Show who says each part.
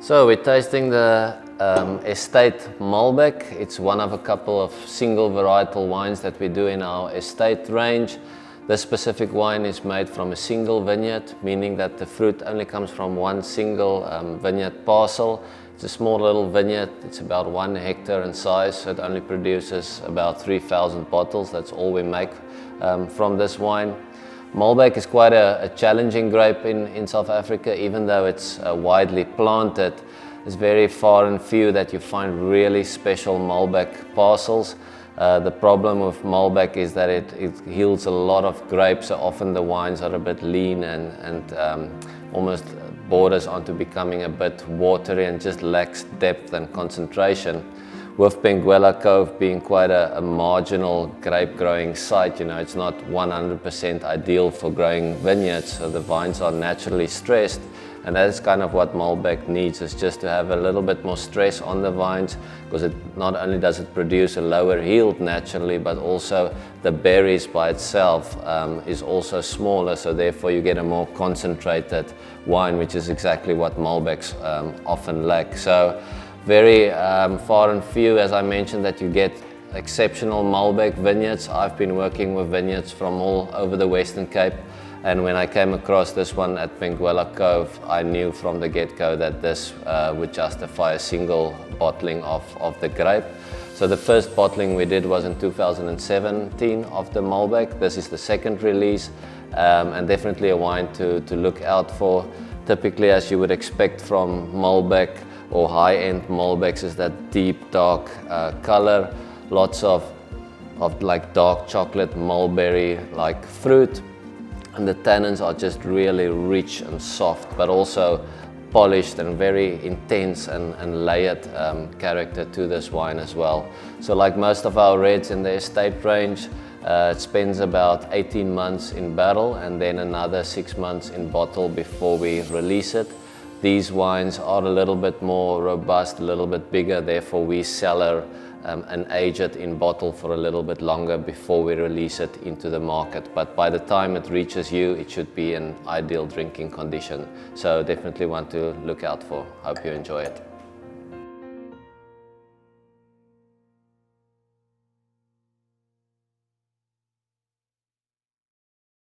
Speaker 1: So we're tasting the estate Malbec. It's one of a couple of single varietal wines that we do in our estate range. This specific wine is made from a single vineyard, meaning that the fruit only comes from one single vineyard parcel. It's a small little vineyard. It's about 1 hectare in size, so it only produces about 3,000 bottles. That's all we make from this wine. Malbec is quite a challenging grape in South Africa, even though it's widely planted. It's very far and few that you find really special Malbec parcels. The problem with Malbec is that it yields a lot of grapes, so often the wines are a bit lean and almost borders onto becoming a bit watery and just lacks depth and concentration. With Benguela Cove being quite a marginal grape growing site, it's not 100% ideal for growing vineyards, so the vines are naturally stressed, and that's kind of what Malbec needs, is just to have a little bit more stress on the vines, because it not only does it produce a lower yield naturally, but also the berries by itself is also smaller, so therefore you get a more concentrated wine, which is exactly what Malbecs often lack. So very far and few, as I mentioned, that you get exceptional Malbec vineyards. I've been working with vineyards from all over the Western Cape, and when I came across this one at Benguela Cove, I knew from the get-go that this would justify a single bottling of the grape. So the first bottling we did was in 2017 of the Malbec. This is the second release, and definitely a wine to look out for. Typically, as you would expect from Malbec or high-end Malbecs, is that deep dark color, lots of like dark chocolate mulberry like fruit, and the tannins are just really rich and soft, but also polished and very intense and layered character to this wine as well. So like most of our reds in the estate range, it spends about 18 months in barrel and then another 6 months in bottle before we release it. These wines are a little bit more robust, a little bit bigger, therefore we cellar and age it in bottle for a little bit longer before we release it into the market. But by the time it reaches you, it should be in ideal drinking condition. So definitely one to look out for. Hope you enjoy it.